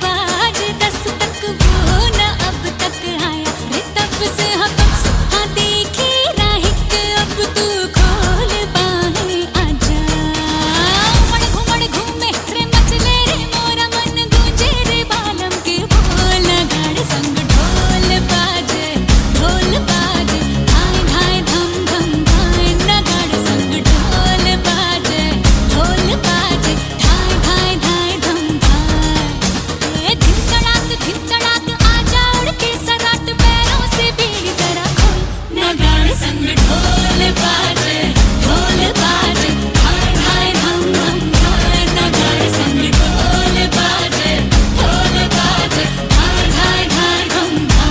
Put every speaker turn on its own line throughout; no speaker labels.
बाज 10 तक वो न अब तक आया रे तब से हाँ देखी राही के अब तू खोल बाहें आजा उमड़ घूमे रे मचले रे मोरा मन गूंजे रे बालम के बोल गाड़ संग ढोल बाजे धाय धाय धम धम धाय नगाड़ संग ढोल बाजे धाय धाय धाय धम धाय धिन तड़ाक आजा उड़ के सराट पैरों से बीड़ी जरा खोल नगाड़ संग ढोल बाजे धाय धाय धम धम धाय नगाड़ संग ढोल बाजे धाय धाय धाय धम धाय।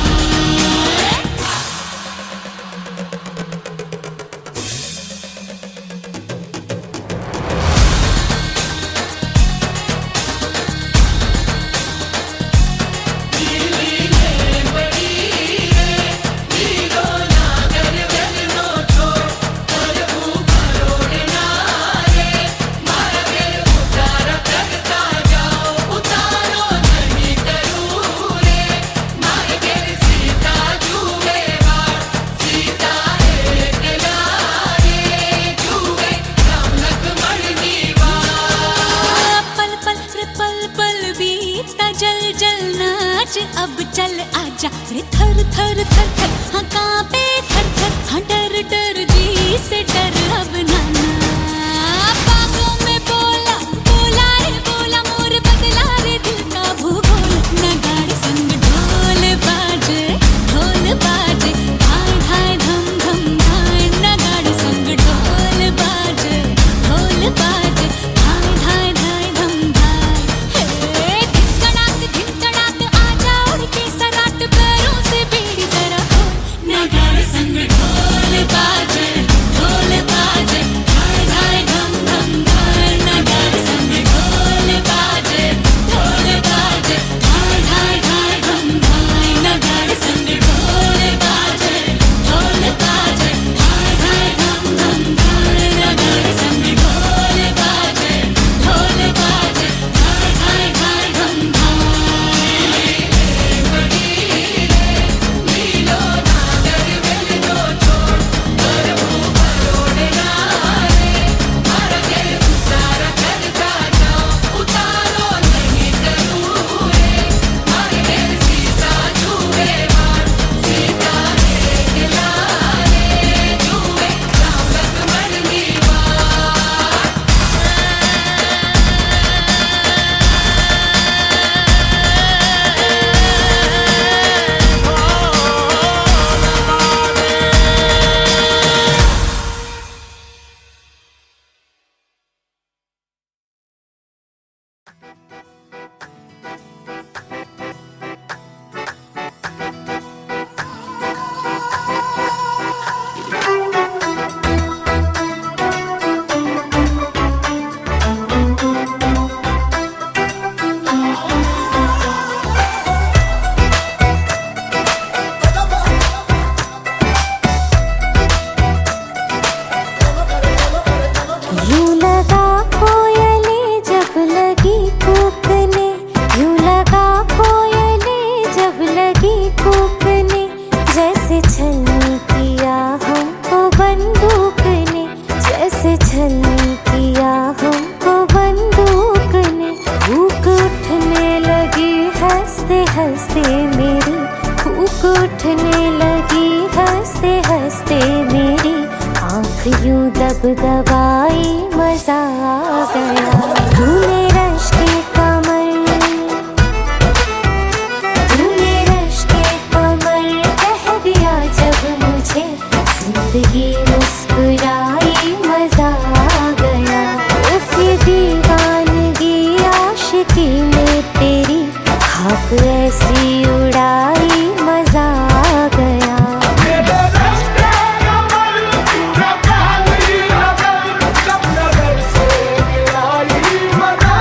जल जल नाच अब चल आजा रे थर थर थर थर हाँ कांपे थर थर हाँ डर डर जी से डर अब नाना बागों में बोला रे बोला मोर बदला रे दिल का भूगोल नगाड़ संग ढोल बाजे धाय धाय धम धम धाय नगाड़ संग ढोल बाजे धाय धाय धाय धम धाय धिन तड़ाक आजा उड़ के सराट पैरों से बीड़ी जरा खोल नगाड़ संग ढोल बाजे धाय धाय धम धम धाय नगाड़ संग ढोल बाजे धाय धाय धाय धम धाय नगाड़ संग ढोल बाजे धाय धाय धम धम धाय नगाड़ संग ढोल बाजे धाय धाय धाय धम धाय। दबदबाई मजा आ गया तूने रश के कमर कह दिया जब मुझे जिंदगी मुस्कुराई मजा आ गया उस दीवानगी आशिकी में तेरी खाक ऐसी उड़ाई मजा आ गया।
मजा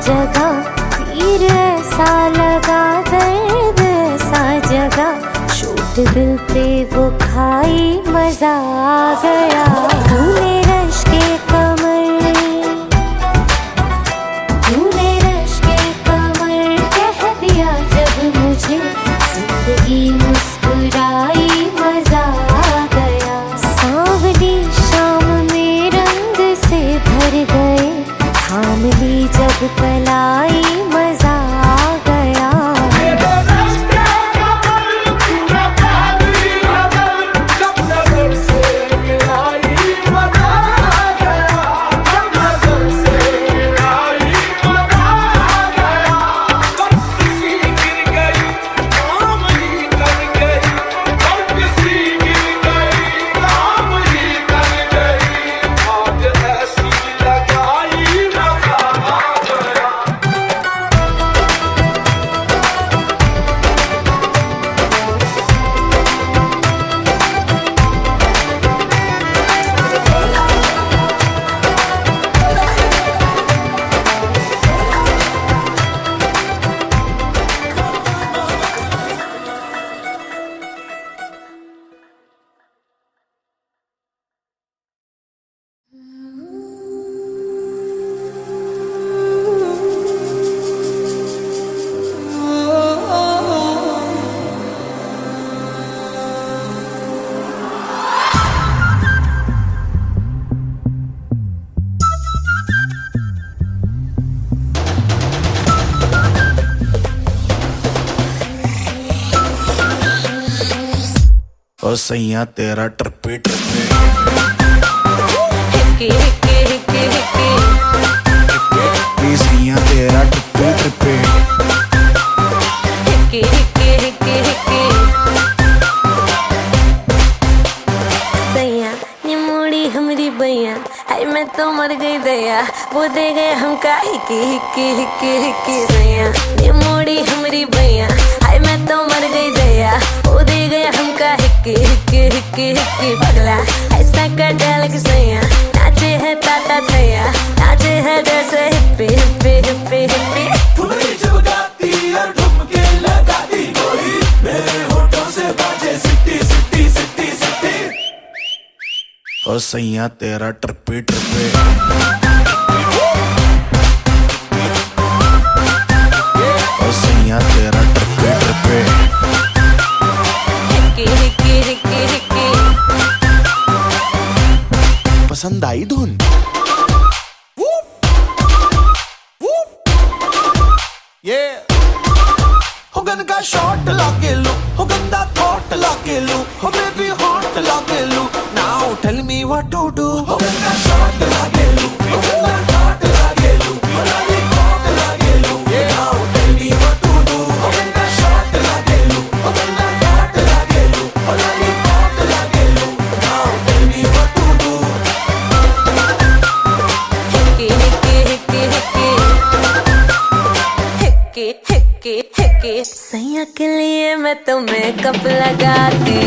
जगह, तीर ऐसा लगा, दर्द ऐसा जगा, चोट दिल पे वो खाई, मजा आ गया। तूने रश के कमर, तूने रश के कमर कह दिया जब मुझे, जिंदगी मुस्कुराई, मजा आ गया। सांवली शाम में रंग से भर गए, थाम ली जब कलाई, मजा आ गया।
ओ सैया तेरा ट्रिपे ट्रिपे,
हिक्के हिक्के हिक्के हिक्के,
सैया तेरा ट्रिपे ट्रिपे,
हिक्के हिक्के हिक्के हिक्के। सैया ये मोड़ी हमारी बैया, हाय मैं तो मर गई दया, वो दे गए हमका हिक्के हिक्के हिक्के हिक्के। सैया ये मोड़ी हमारी बैया, हाय मैं तो मर गई दया, वो दे गए हमका हिक्के हिक्के हिक्के हिक्के। पगला ऐसा कर डाल के सैया, नाचे है ताता थैया, नाचे है जैसे hippie hippie hippie hippie.
Thumri जब गाती और ठुमके लगाती गोरी, मेरे होठों से बाजे सिटी सिटी सिटी सिटी।
ओ सैया तेरा ट्रिपे ट्रिपे, ओ सैया तेरा ट्रिपे ट्रिपे,
हिक्के हिक्के हिक्के हिक्के।
पसंद आई धुन?
ये हो गन का शॉट लाके लो, हो गंदा थॉट लाके लो, हो बेबी हॉट लाके लो, now tell me what to do. हो गन का शॉट लाके लो, हो गंदा थॉट लाके लो, हो लाली कॉट लाके लो, now tell me what to do. हो गन का शॉट लाके लो, हो गंदा थॉट लाके लो, हो लाली कॉट लाके लो, now tell me what to do.
हिक्के हिक्के हिक्के हिक्के, हिक्के हिक्के हिक्के। सैया के लिए मैं तो मेकअप लगाती,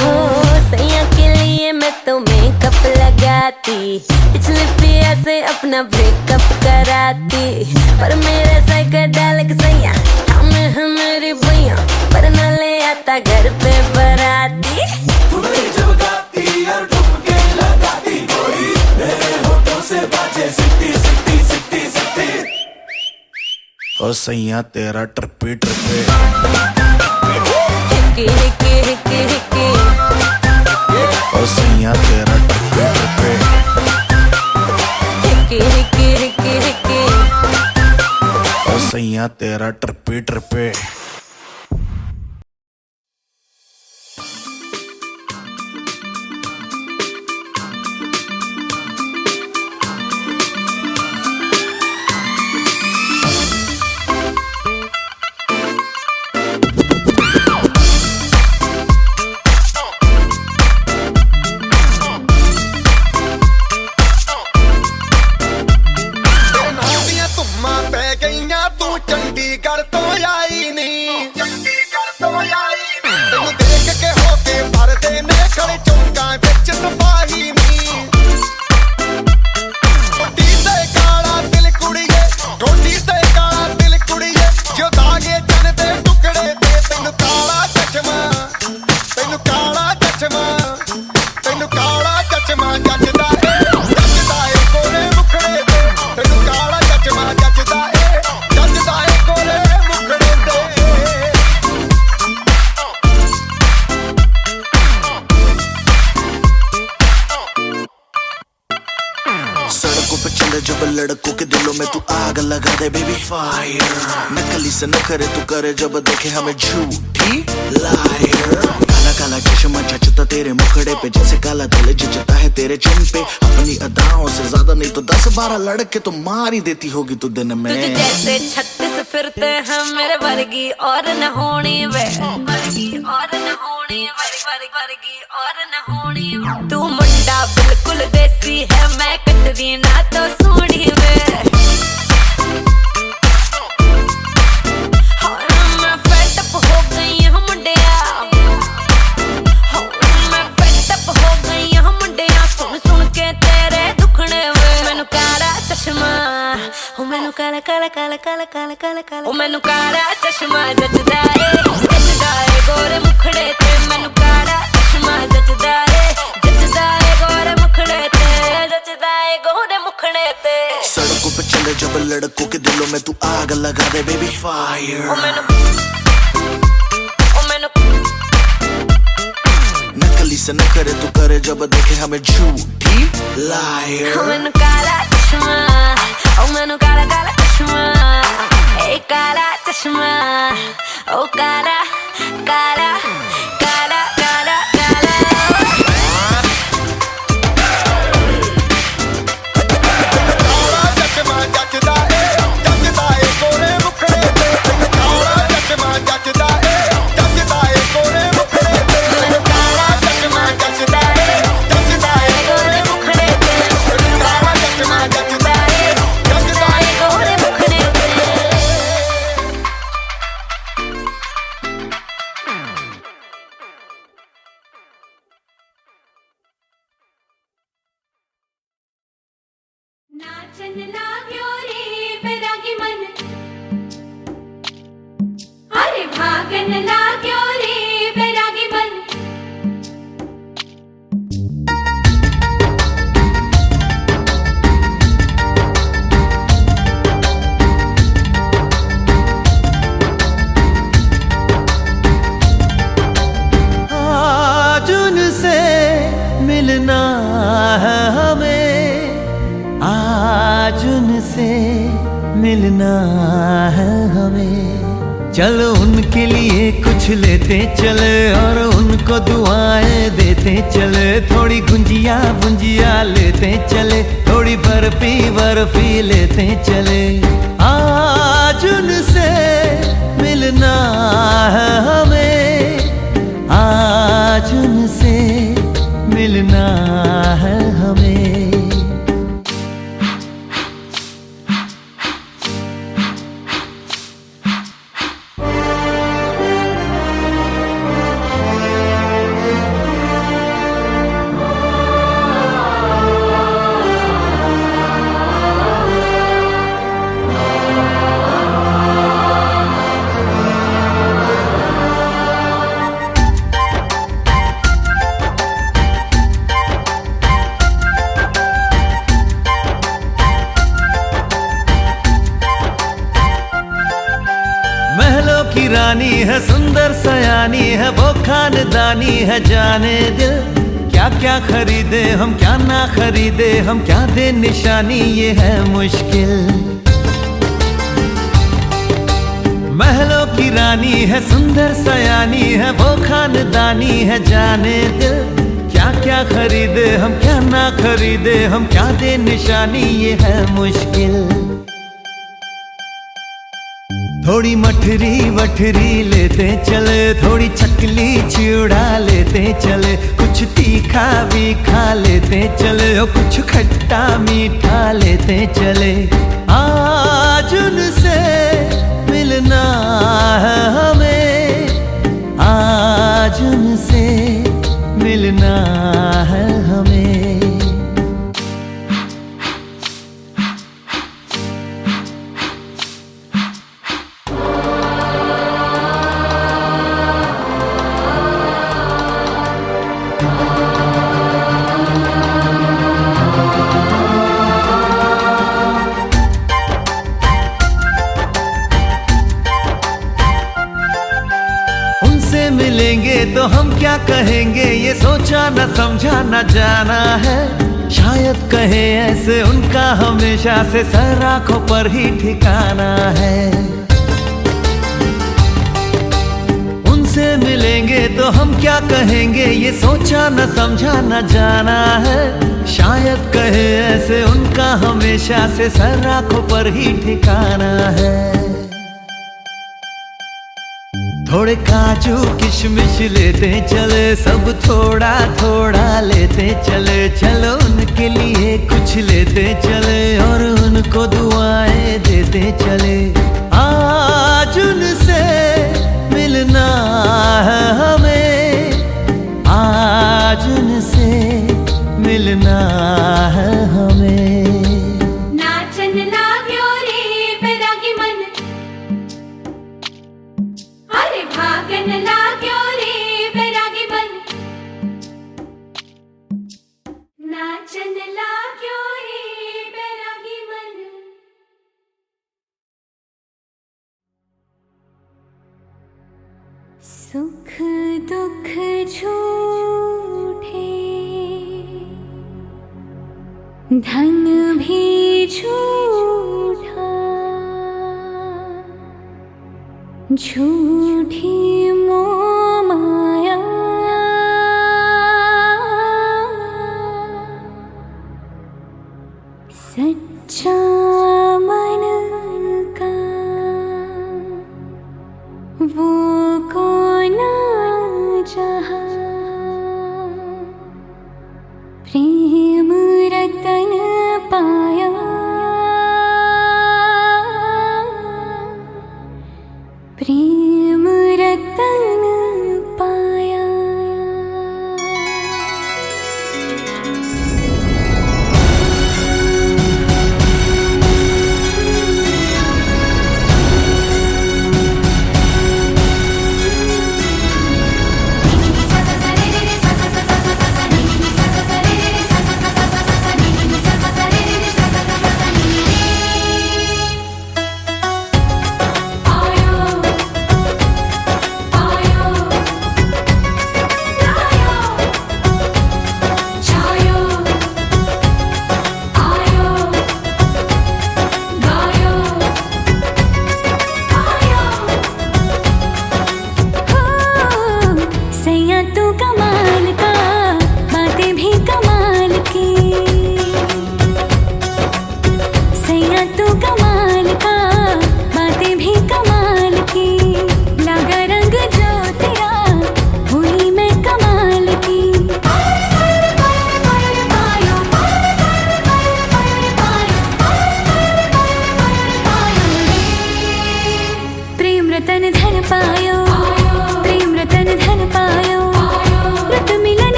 हो सैया के लिए मैं तो मेकअप लगाती, पिछले पिया से अपना ब्रेकअप कराती। पर मेरे साइकिल डाल के सैया, हमें है मेरी भैया, पर न ले आता घर पे बराती।
ठुमरी जब गाती और ठुमके लगाती गोरी, मेरे होठों से बाजे सिटी सिटी सिटी सिटी।
ओ सैया तेरा ट्रिपे ट्रिपे,
हिक्के हिक्के हिक्के हिक्के,
ओ सैया तेरा ट्रिपे ट्रिपे,
हिक्के हिक्के हिक्के हिक्के।
ओ सैया तेरा ट्रिपे ट्रिपे।
ਧੁੰਮਾਂ ਪੈ ਗਈਆਂ ਤੂੰ ਚੰਡੀਗੜ੍ਹ ਤੋਂ ਆਈ ਨੀ।
लड़कों के दिलों में तू आग लगा दे बेबी फायर। नकली से न करे तू करे जब देखे हमें झूठी लायर। काला काला चश्मा जचता तेरे मुखड़े पे जैसे काला तिल जचता है तेरे चिन पे। अपनी अदाओं से ज्यादा नहीं तो 10-12 लड़के तो मार ही देती होगी तू दिन में।
तुझे जैसे 36 फिरते हैं मेरे वर्गी और न होनी वे, वर्गी और न होनी, वर्गी और न होनी। तू मुंडा बिल्कुल देसी है, मैं कटरीना तो सोनी वे। मैं फेड अप हो गई हूँ मुंडिया, मैं फेड अप हो गई हूँ मुंडिया। सुन सुन के तेरे दुखने वे। मैनू काला चश्मा, मैनू काला काला काला काला काला काला काला, मैनू काला चश्मा जचदा है गोरे मुखड़े ते। मैनू काला चश्मा जचदा है गोरे मुखड़े ते, जचदा है गोरे मुखड़े ते।
सड़कों पे चले जब लड़कों के दिलों में तू आग लगा दे बेबी फायर। नकली से न करे तू करे जब देखे हमें झूठी लायर।
मैनू काला चश्मा, मैनू काला काला चश्मा, ए काला चश्मा, ओ काला काला काला काला काला।
चश्मा जचदा ए गोरे मुखड़े ते। काला चश्मा जचदा ए गोरे मुखड़े ते। काला चश्मा जचदा ए गोरे मुखड़े ते। काला चश्मा जचदा ए
गोरे मुखड़े ते।
नाचन लाग्यो रे बैरागी मन, अरे भागन लाग्यो रे बैरागी मन।
आज उनसे मिलना है हमें, आज उनसे मिलना है हमें। चलो उनके लिए कुछ लेते चले और उनको दुआएं देते चले। थोड़ी गुंजिया बुंजिया लेते चले, थोड़ी बर्फी बर्फी लेते चले। आज उनसे मिलना है हमें, आज उनसे मिलना है हमें। महलों की रानी है, सुंदर सयानी है, वो खानदानी है जाने दिल। क्या क्या खरीदे हम, क्या ना खरीदे हम, क्या दे निशानी, ये है मुश्किल। महलों की रानी है, सुंदर सयानी है, वो खानदानी है जाने दिल। क्या क्या खरीदे हम, क्या ना खरीदे हम, क्या दे निशानी, ये है मुश्किल। थोड़ी मठरी वठरी लेते चले, थोड़ी चकली चिड़ा लेते चले। कुछ तीखा भी खा लेते चले और कुछ खट्टा मीठा लेते चले। आज उनसे मिलना है हमें, आज उनसे मिलना है हमें। मिलेंगे तो हम क्या कहेंगे, ये सोचा न समझा न जाना है। शायद कहे ऐसे उनका हमेशा से सर आंखों पर ही ठिकाना है। उनसे मिलेंगे तो हम क्या कहेंगे ये सोचा न समझा न जाना है। शायद कहे ऐसे उनका हमेशा से सर आंखों पर ही ठिकाना है। थोड़े काजू किशमिश लेते चले, सब थोड़ा थोड़ा लेते चले। चलो उनके लिए कुछ लेते चले और उनको दुआएं देते चले। आज उनसे मिलना है हमें, आज उनसे मिलना है हमें।
नाचन लाग्यो रे बैरागी मन, अरे भागन लाग्यो रे बैरागी मन, नाचन लाग्यो रे बैरागी मन। सुख दुख झूठे, धन भी झूठा, झूठी मोह माया, सच्चा मन का वो कौन जहाँ। प्रेम रतन पाया, प्रेम रतन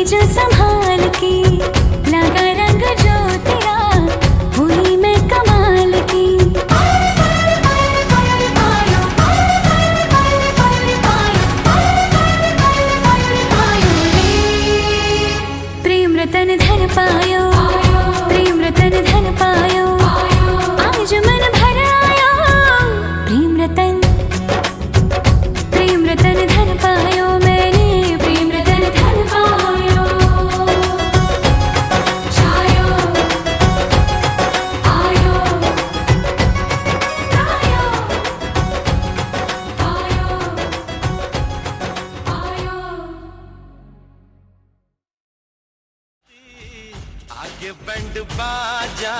जो संभाल के लगा रंग जो तेरा हुई मैं कमाल की। प्रेम रतन धन पायो, प्रेम रतन धन पायो, आज मन भर आयो। प्रेम रतन धन पायो मैंने, प्रेम रतन धन पायो। छायो आयो आयो आयो आयो।
आगे बैंड बाजा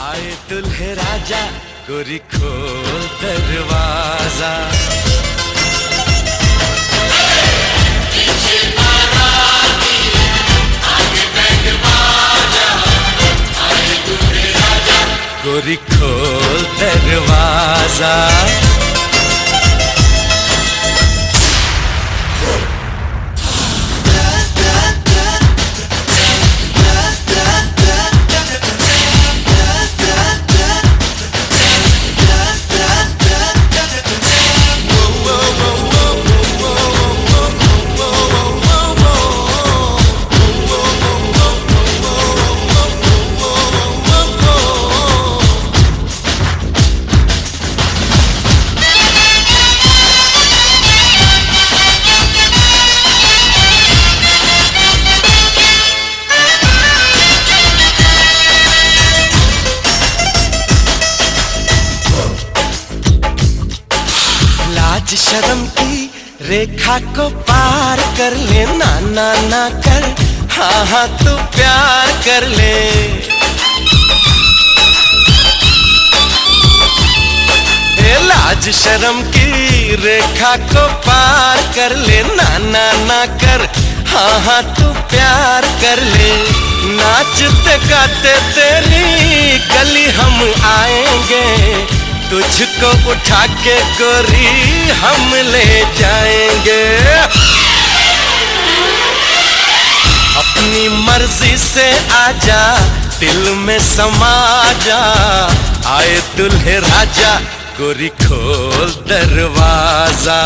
आए दुल्हे राजा, गोरी खोल दरवाजा। गोरी खोल दरवाजा। लाज शर्म की रेखा को पार कर ले, ना ना ना कर, हाँ हाँ तू प्यार कर ले। ए लाज शर्म की रेखा को पार कर ले, ना ना ना कर, हाँ हाँ तू प्यार कर ले। नाचते गाते तेरी गली हम आएंगे, तुझको उठा के गोरी हम ले जाएंगे। अपनी मर्जी से आजा, दिल में समा जा, आए दुल्हे राजा, गोरी खोल दरवाजा।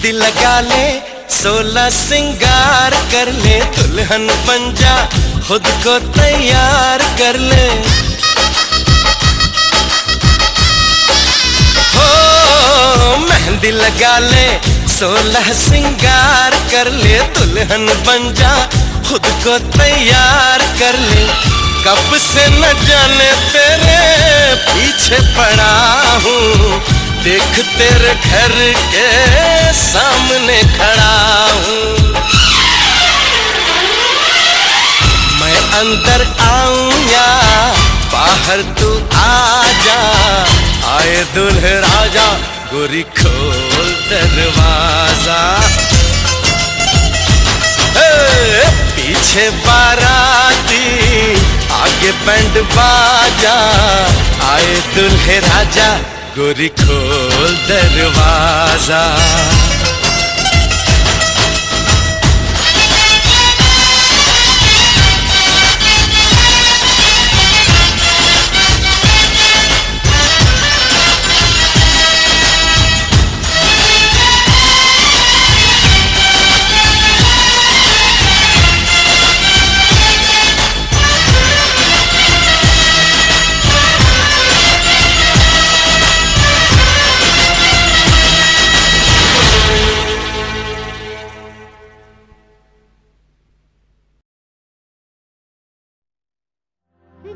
मेहंदी लगा ले 16 सिंगार कर ले, दुल्हन बन जा खुद को तैयार कर ले। हो मेहंदी लगा ले 16 सिंगार कर ले, दुल्हन बन जा खुद को तैयार कर ले। कब से न जाने तेरे पीछे पड़ा हूँ, देख तेरे घर के सामने खड़ा हूँ। मैं अंदर आऊं या बाहर तू आ जा, आए दुल्हे राजा गोरी खोल दरवाजा। पीछे बाराती आगे बैंड बाजा, आए दुल्हे राजा गोरी खोल दरवाजा।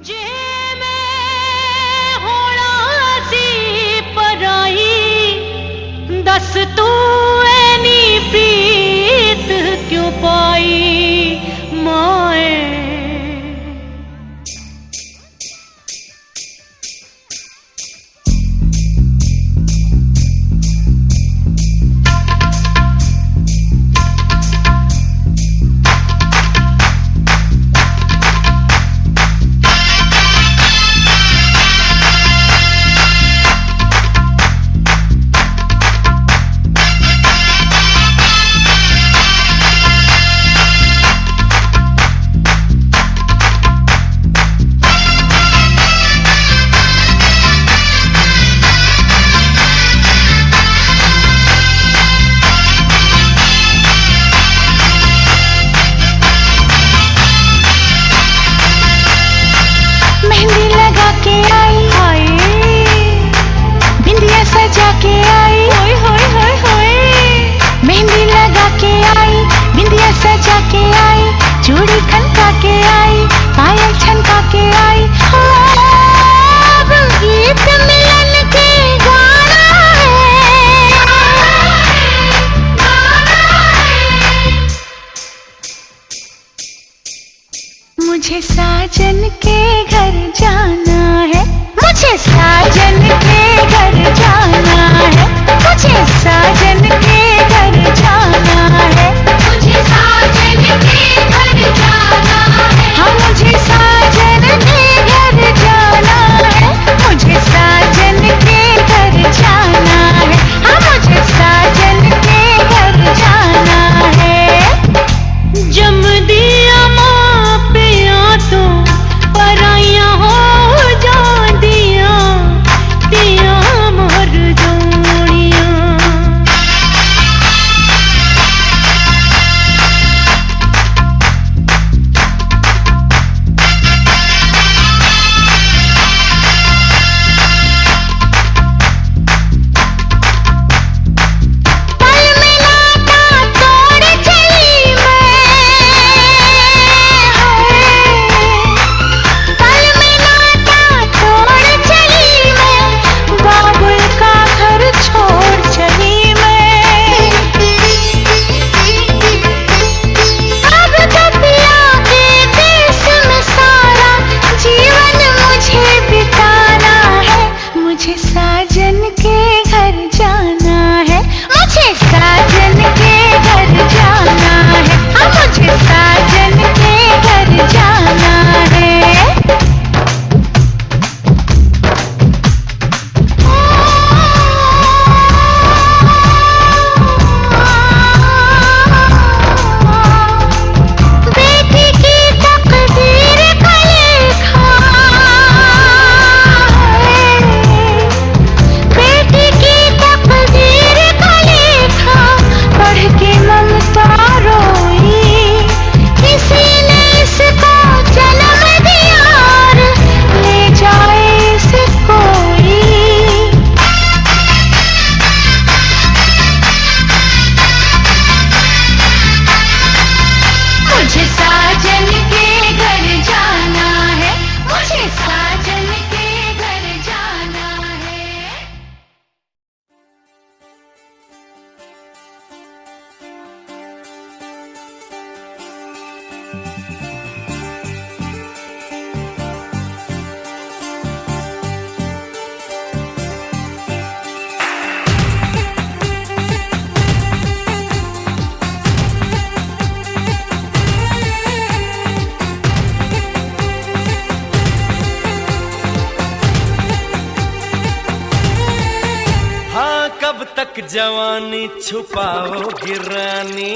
जे मैं होना सी पराई, दस तू ऐनी प्रीत क्यों पाई माए। मुझे साजन के घर जाना है, मुझे साजन के घर जाना है, मुझे साजन के घर जाना है, मुझे साजन के घर जाना है। हाँ मुझे साजन के घर जाना है, मुझे साजन के घर जाना है। हाँ मुझे साजन के घर जाना है। जम दिया माँ पिया तो पराइयाँ हो जा दिया, दिया मोर
तक जवानी छुपाओगी रानी,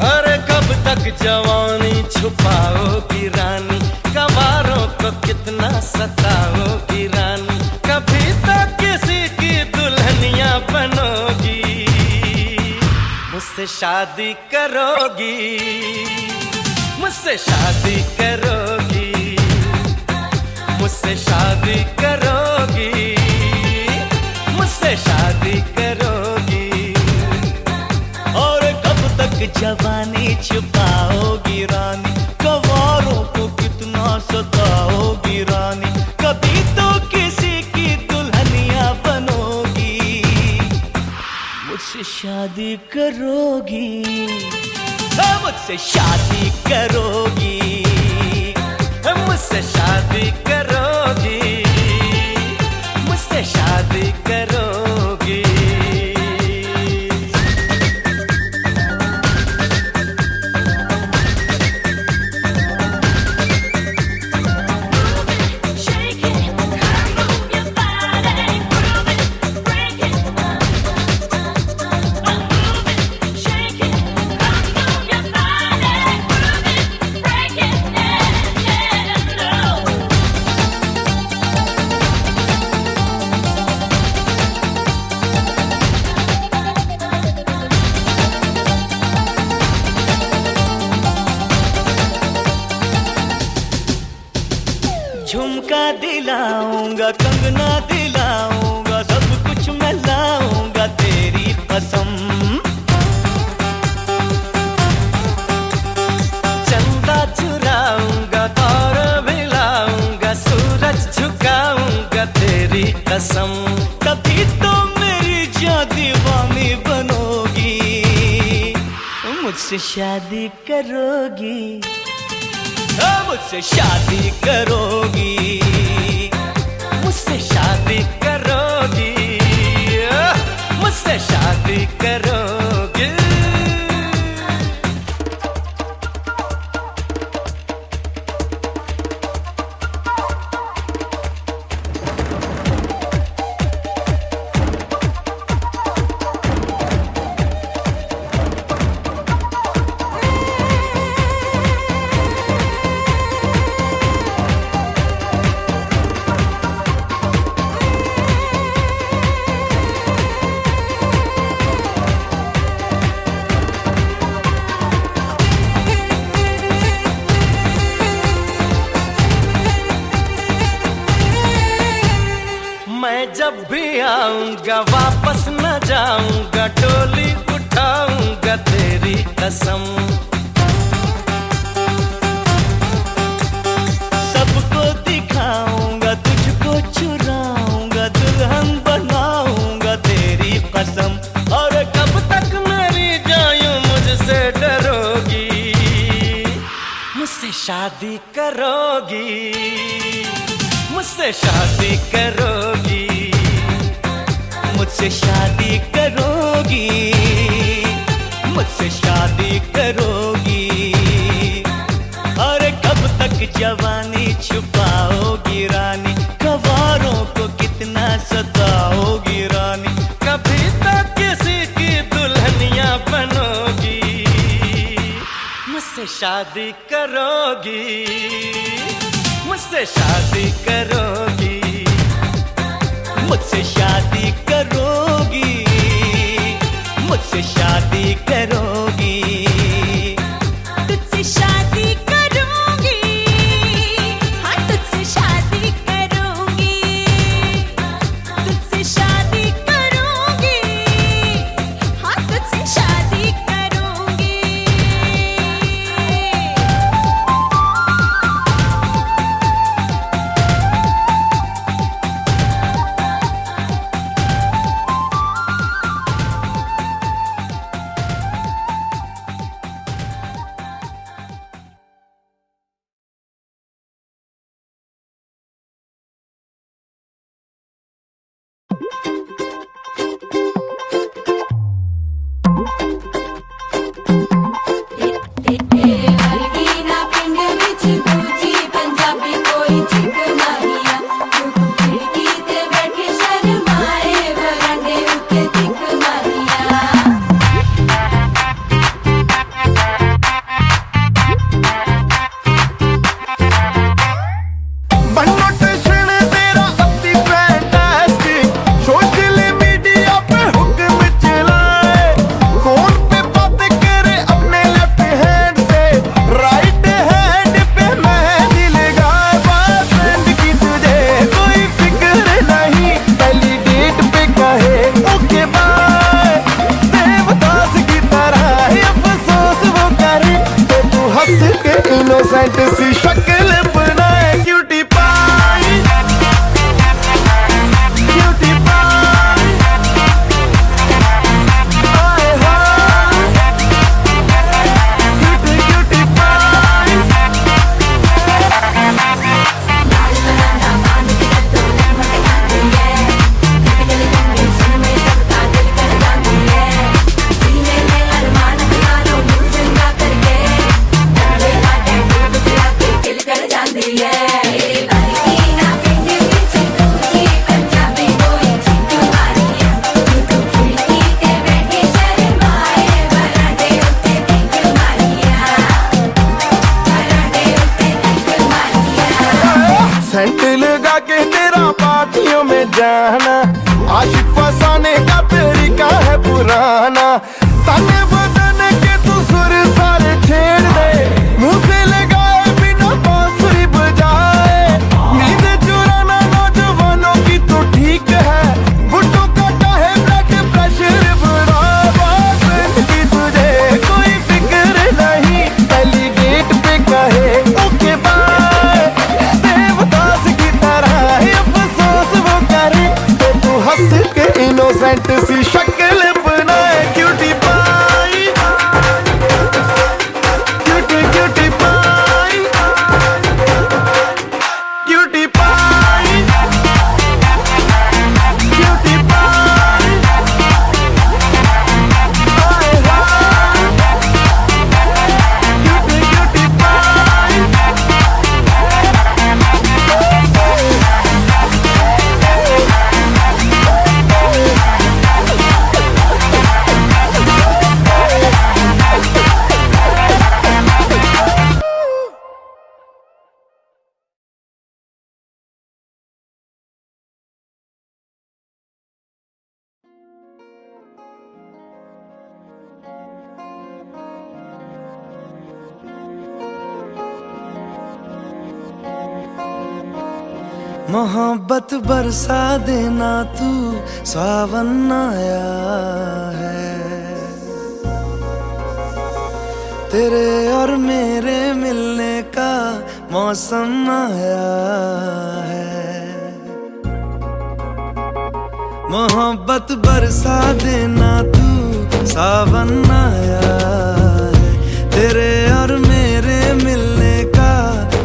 अरे कब तक जवानी छुपाओगी रानी, कवारों को कितना सताओगी रानी, कभी तो किसी की दुल्हनिया बनोगी, मुझसे शादी करोगी, मुझसे शादी करोगी, मुझसे शादी करोगी, मुझसे शादी करोगी। और कब तक जवानी छुपाओगी रानी, कवारों को कितना सताओगी रानी, कभी तो किसी की दुल्हनिया बनोगी, मुझसे शादी करोगी, मुझसे शादी करोगी, मुझसे शादी करोगी, मुझसे शादी करोगी। झुमका दिलाऊंगा, कंगना दिलाऊंगा, सब कुछ मैं लाऊंगा तेरी कसम, चंदा चुराऊंगा, तारा मिलाऊंगा, सूरज झुकाऊंगा तेरी कसम, तभी तो मेरी जान दीवानी बनोगी, मुझसे शादी करोगी, मुझसे शादी करोगी, मुझसे शादी करोगी, मुझसे शादी करोगी। मैं जब भी आऊंगा वापस न जाऊंगा, डोली उठाऊंगा तेरी कसम, सबको दिखाऊंगा, तुझको चुराऊंगा, दुल्हन बनाऊंगा तेरी कसम, और कब तक मेरी जायूं मुझसे डरोगी, मुझसे शादी करोगी, मुझसे शादी करोगी, मुझसे शादी करोगी, मुझसे शादी करोगी। और कब तक जवानी छुपाओगी रानी, कवारों को कितना सताओगी रानी, कभी तो किसी की दुल्हनिया बनोगी, मुझसे शादी करोगी, मुझसे शादी करोगी, मुझसे शादी करोगी, मुझसे शादी करोगी,
तुझसे शादी करूंगी, हाँ तुझसे शादी करूंगी, तुझसे शादी करूंगी, हाँ तुझसे शादी करूंगी।
इनोसेंट सी शक्ल बनाए क्यूटी पाई, क्यूटी पाई, आए हाय क्यूटी क्यूटी पाई। सेंट लगा के तेरा पार्टियों में जाना, आशिक फसाने का तरीका है पुराना। ताने बदने के तू सुर सारे छेड़ दे, मुंह से लगाए बिना बांसुरी बजाए। नींद चुराना नौजवानों की तो ठीक है, बुड्ढों का चाहे ब्लड प्रेशर बराबर की तुझे कोई फिक्र नहीं। पहली डेट पे कहे ओके बाय, देवदास की तरह अफसोस वो करे तो तू हंस के इनोसेंट सी शक्ल बनाए cutie pie, cutie cutie pie, cutie pie, cutie pie, आए हाय क्यूटी क्यूटी पाई। मोहब्बत बरसा देना तू, सावन आया है। तेरे और मेरे मिलने का मौसम आया है। मोहब्बत बरसा देना तू, सावन आया है। तेरे और मेरे मिलने का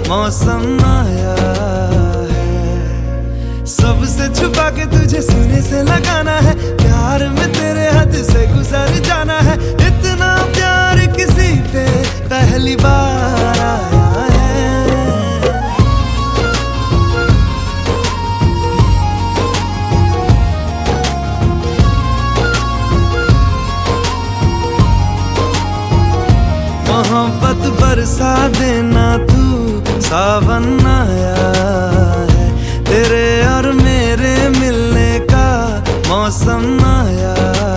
मौसम आया है। सबसे छुपा के तुझे सीने से लगाना है, प्यार में तेरे हद से गुजर जाना है। इतना प्यार किसी पे पहली बार आया है। मोहब्बत बरसा देना तू, सावन आया है। तेरे और मेरे मिलने का मौसम आया है।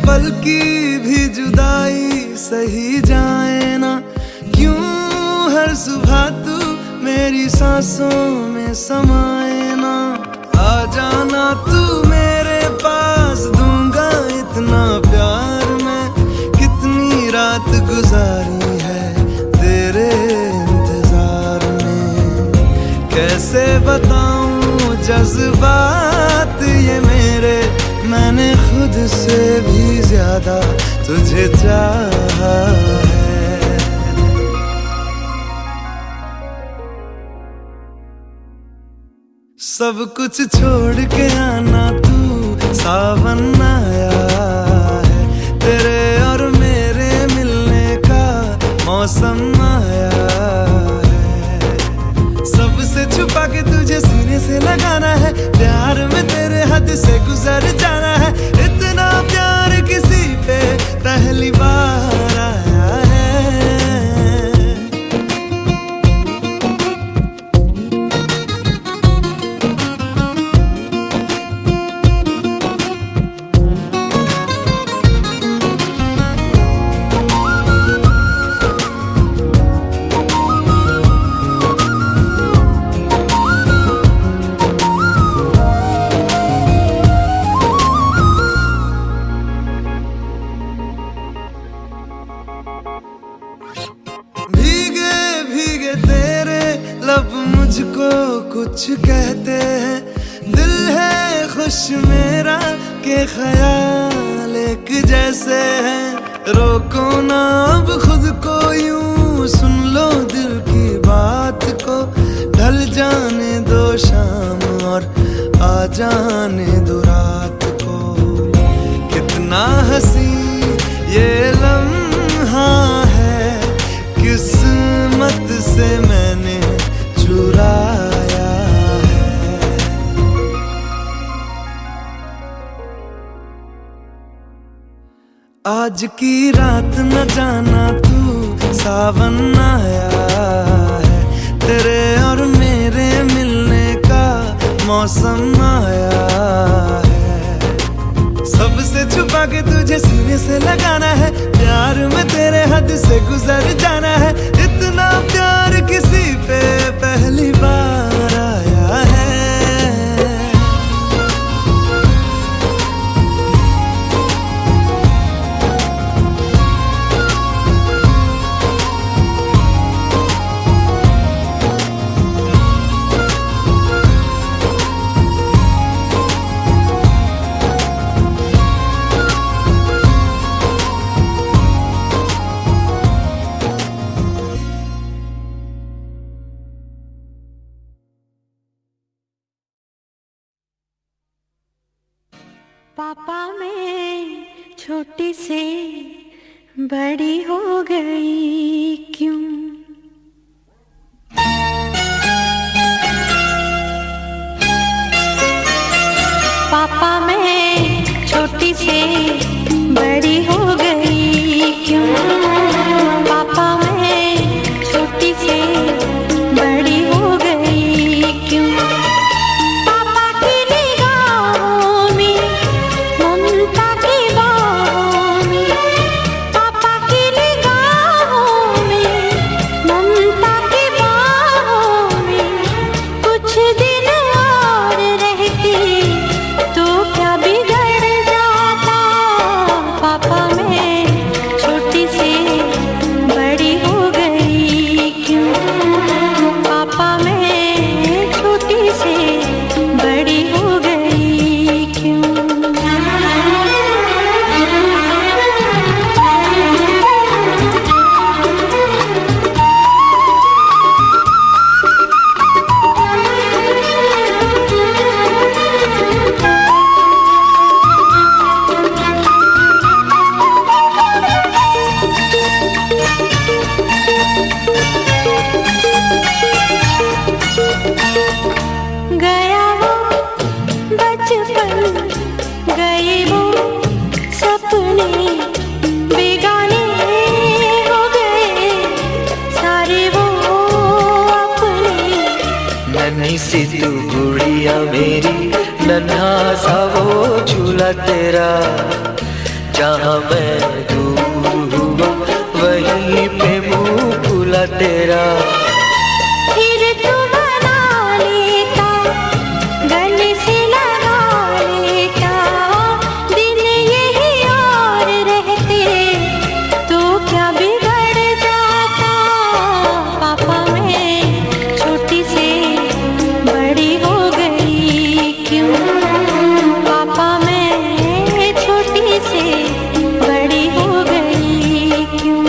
पल की भी जुदाई सही जाए ना, क्यों हर सुबह तू मेरी सांसों में समाए ना। आ जाना तू मेरे पास, दूंगा इतना प्यार मैं। कितनी रात गुजारी है तेरे इंतजार में, कैसे बताऊं जज्बात ये मेरे। मैंने खुद से भी ज्यादा तुझे चाहा है। सब कुछ छोड़ के आना तू, सावन आया है। तेरे और मेरे मिलने का मौसम आया है। सबसे छुपा के तुझे सीने से लगाना है, प्यार में तेरे हद से गुजर जाना है। इतना प्यार किसी पे पहली बार आया है। कुछ कहते हैं, दिल है खुश मेरा के ख्याल एक जैसे हैं। रोको ना अब खुद को यूं, सुन लो दिल की बात को। ढल जाने दो शाम और आ जाने दो रात को। कितना हंसी ये लम्हा है, किस्मत से मैंने चुराया है। आज की रात न जाना तू सावन आया है, तेरे और मेरे मिलने का मौसम आया है। सबसे छुपा के तुझे सीने से लगाना है, प्यार में तेरे हद से गुजर जाना है। इतना प्यार किसी पे पहली बार आया है।
पापा मैं छोटी से बड़ी हो गई क्यों? पापा मैं छोटी से बड़ी हो गई क्यों? पापा मैं छोटी से बड़ी हो गई क्यों? पापा की निगाहों में ममता की बाहों में, पापा की निगाहों में ममता की बाहों में, कुछ दिन और रहती तो क्या बिगड़ जाता। पापा मैं छोटी से बड़ी हो गई क्यों? पापा मैं छोटी से बड़ी हो गई क्यों? गया वो बचपन, गए वो सपने, बेगाने हो गए सारे वो अपने।
नन्ही सी तू गुड़िया मेरी, नन्हा सा वो झूला तेरा। जहाँ मैं दूर हुआ वहीं पे मुँह खुला तेरा।
फिर तू बना लेता, गले से लगा लेता, दिन यही और रहते तो क्या बिगड़ जाता। पापा मैं छोटी से बड़ी हो गई क्यों? पापा मैं छोटी से बड़ी हो गई क्यों?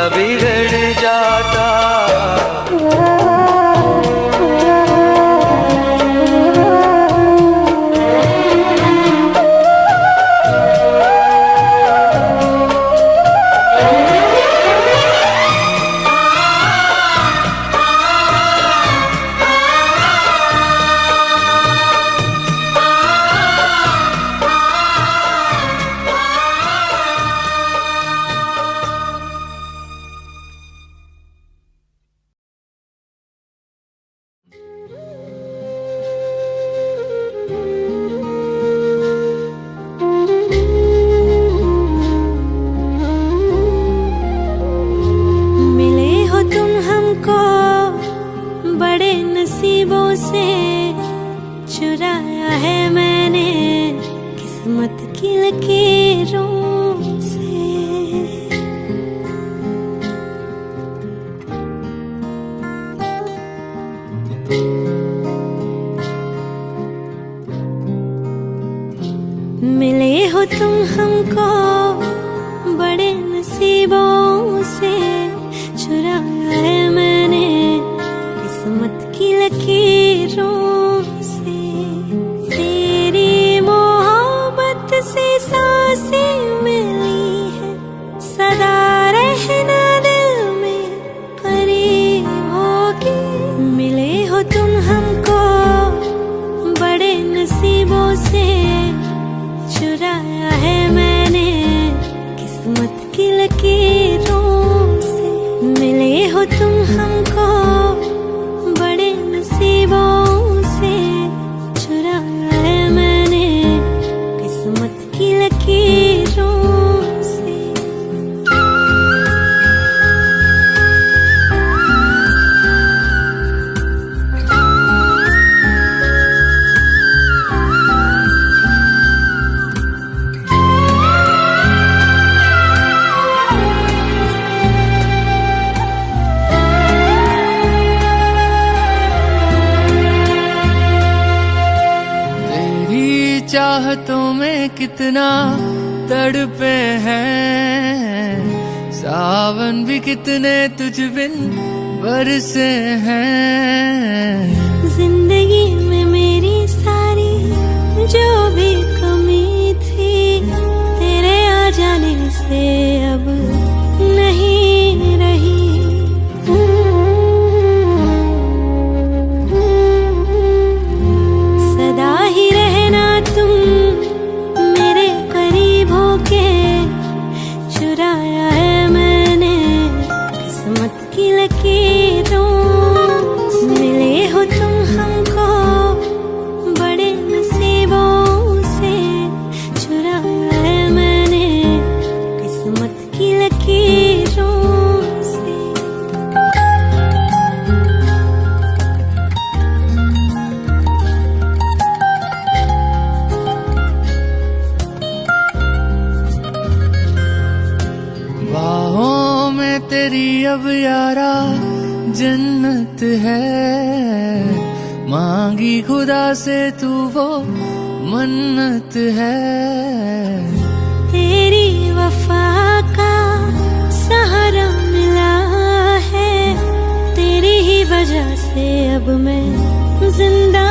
या बिगड़ जाता।
चुराया है मैंने किस्मत की लकीरों से। मिले हो तुम हमको बड़े नसीबों से, चुराया है मैंने किस्मत की लकीरों से। तेरी मोहब्बत से सांसें मिली है, सदा रहना दिल में करीब होके। मिले हो तुम हमको बड़े नसीबों से, चुराया है मैंने किस्मत की लकीरों से। मिले हो तुम हमको बड़े नसीबों से, चुराया है मैंने किस्मत की लकीरों से।
चाहतों में कितना तड़पे हैं, सावन भी कितने तुझ बिन बरसे हैं।
जिंदगी में मेरी सारी जो भी कमी थी, तेरे आ जाने से अब नहीं रही। सदा ही रहना तुम मेरे करीब होके, चुराया है मैंने किस्मत की लकीरों से। मिले हो तुम हमको बड़े नसीबों से, चुराया है मैंने किस्मत की लकीरों से।
बाहों में तेरी अब यारा जन्नत है, मांगी खुदा से तू वो मन्नत है।
तेरी वफा का सहारा मिला है, तेरी ही वजह से अब मैं जिंदा